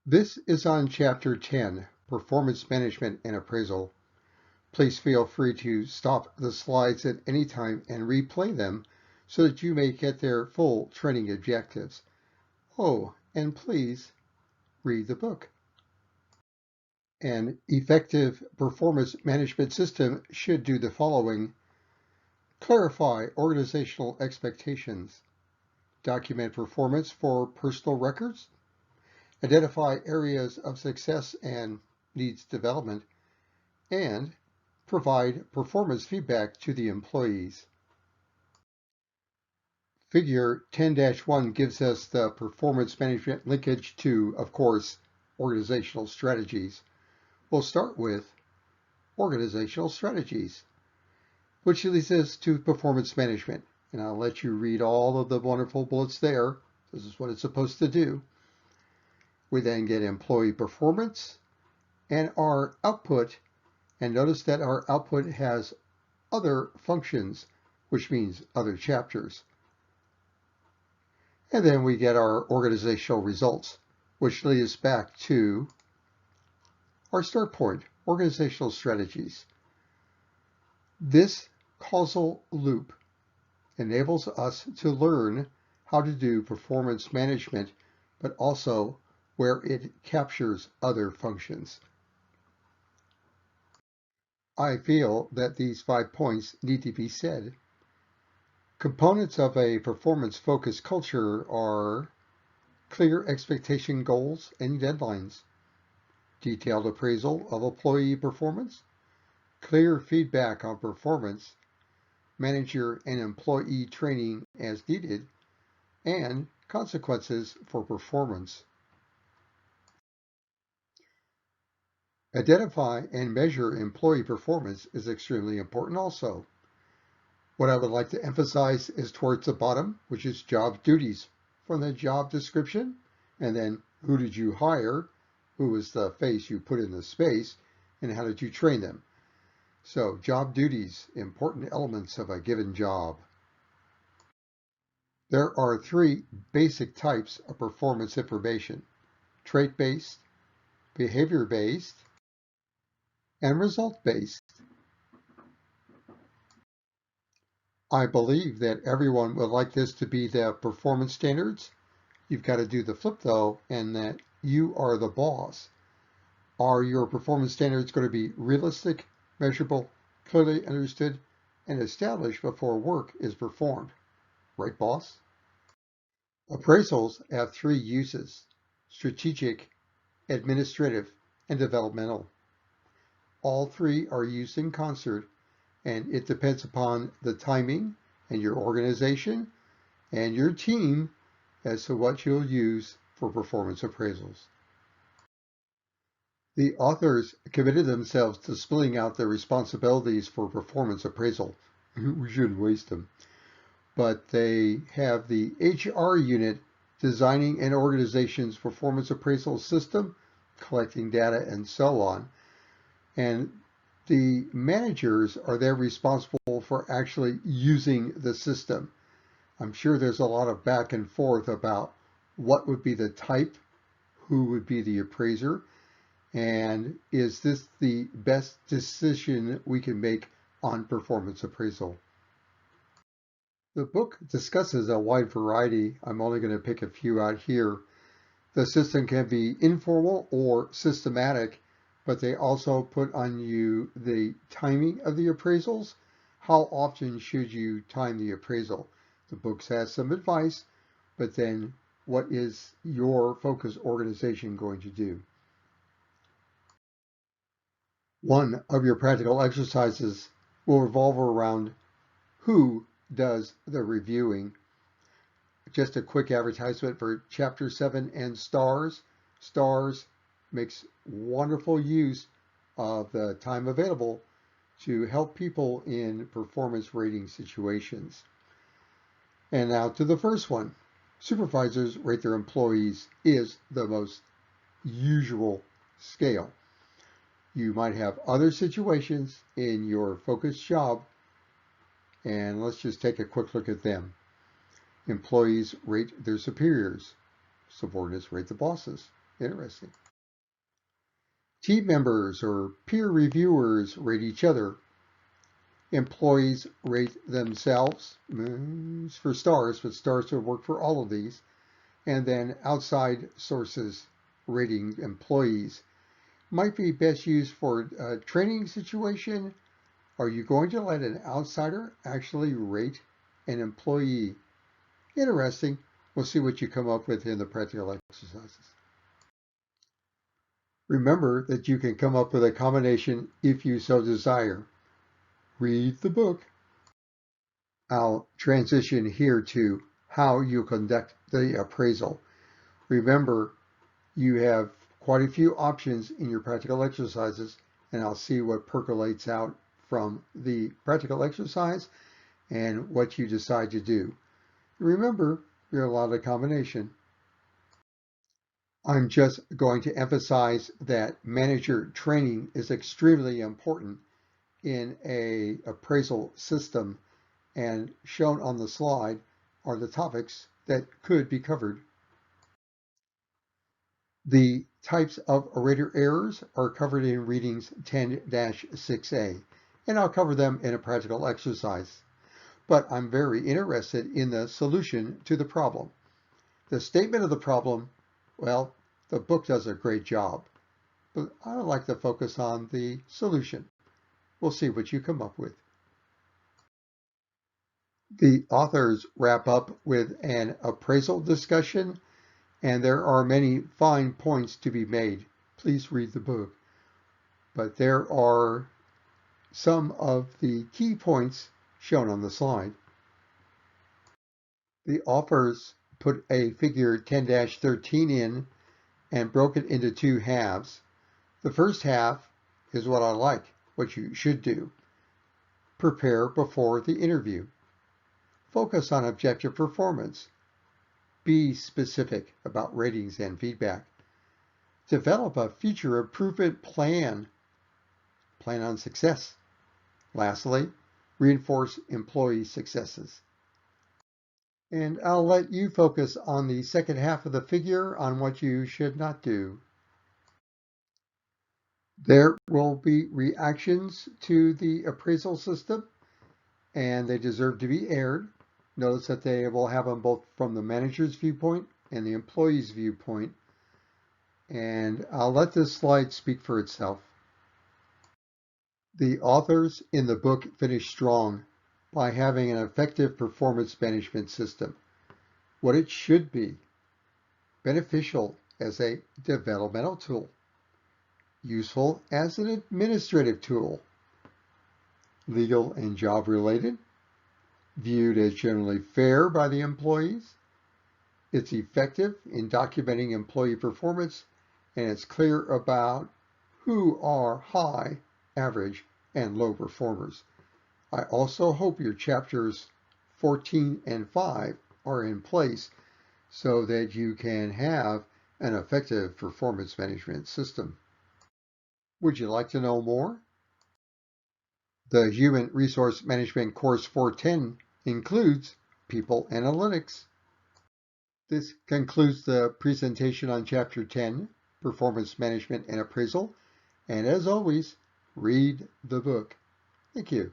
This is on Chapter 10, Performance Management and Appraisal. Please feel free to stop the slides at any time and replay them so that you may get their full training objectives. Oh, and please read the book. An effective performance management system should do the following: clarify organizational expectations, document performance for personal records, identify areas of success and needs development, and provide performance feedback to the employees. Figure 10-1 gives us the performance management linkage to, of course, organizational strategies. We'll start with organizational strategies, which leads us to performance management. And I'll let you read all of the wonderful bullets there. This is what it's supposed to do. We then get employee performance and our output. And notice that our output has other functions, which means other chapters. And then we get our organizational results, which lead us back to our start point, organizational strategies. This causal loop enables us to learn how to do performance management, but also where it captures other functions. I feel that these 5 points need to be said. Components of a performance-focused culture are clear expectation goals and deadlines, detailed appraisal of employee performance, clear feedback on performance, manager and employee training as needed, and consequences for performance. Identify and measure employee performance is extremely important also. What I would like to emphasize is towards the bottom, which is job duties from the job description, and then who did you hire, who was the face you put in the space, and how did you train them. So job duties, important elements of a given job. There are 3 basic types of performance information: trait-based, behavior-based, and result-based. I believe that everyone would like this to be the performance standards. You've got to do the flip though, and that you are the boss. Are your performance standards going to be realistic, measurable, clearly understood, and established before work is performed? Right, boss? Appraisals have 3 uses: strategic, administrative, and developmental. All 3 are used in concert, and it depends upon the timing and your organization and your team as to what you'll use for performance appraisals. The authors committed themselves to splitting out their responsibilities for performance appraisal. We shouldn't waste them. But they have the HR unit designing an organization's performance appraisal system, collecting data, and so on. And the managers are there responsible for actually using the system. I'm sure there's a lot of back and forth about what would be the type, who would be the appraiser, and is this the best decision we can make on performance appraisal. The book discusses a wide variety. I'm only going to pick a few out here. The system can be informal or systematic, but they also put on you the timing of the appraisals. How often should you time the appraisal? The book has some advice, but then what is your focus organization going to do? One of your practical exercises will revolve around who does the reviewing. Just a quick advertisement for Chapter 7 and STARS. STARS makes wonderful use of the time available to help people in performance rating situations. And now to the first one. Supervisors rate their employees is the most usual scale. You might have other situations in your focused job, and let's just take a quick look at them. Employees rate their superiors. Subordinates rate the bosses. Interesting. Team members or peer reviewers rate each other. Employees rate themselves for stars, but stars would work for all of these. And then outside sources rating employees. Might be best used for a training situation. Are you going to let an outsider actually rate an employee? Interesting. We'll see what you come up with in the practical exercises. Remember that you can come up with a combination if you so desire. Read the book. I'll transition here to how you conduct the appraisal. Remember, you have quite a few options in your practical exercises, and I'll see what percolates out from the practical exercise and what you decide to do. Remember, you're allowed a combination. I'm just going to emphasize that manager training is extremely important in an appraisal system, and shown on the slide are the topics that could be covered. The types of rater errors are covered in readings 10-6A, and I'll cover them in a practical exercise. But I'm very interested in the solution to the problem. The statement of the problem, well, the book does a great job, but I would like to focus on the solution. We'll see what you come up with. The authors wrap up with an appraisal discussion, and there are many fine points to be made. Please read the book. But there are some of the key points shown on the slide. The authors put a figure 10-13 in and broke it into two halves. The first half is what I like, what you should do. Prepare before the interview. Focus on objective performance. Be specific about ratings and feedback. Develop a future improvement plan. Plan on success. Lastly, reinforce employee successes. And I'll let you focus on the second half of the figure on what you should not do. There will be reactions to the appraisal system, and they deserve to be aired. Notice that they will have them both from the manager's viewpoint and the employee's viewpoint. And I'll let this slide speak for itself. The authors in the book finish strong by having an effective performance management system. What it should be: beneficial as a developmental tool, useful as an administrative tool, legal and job related, viewed as generally fair by the employees, it's effective in documenting employee performance, and it's clear about who are high, average, and low performers. I also hope your chapters 14 and 5 are in place so that you can have an effective performance management system. Would you like to know more? The Human Resource Management Course 410 includes People Analytics. This concludes the presentation on Chapter 10, Performance Management and Appraisal. And as always, read the book. Thank you.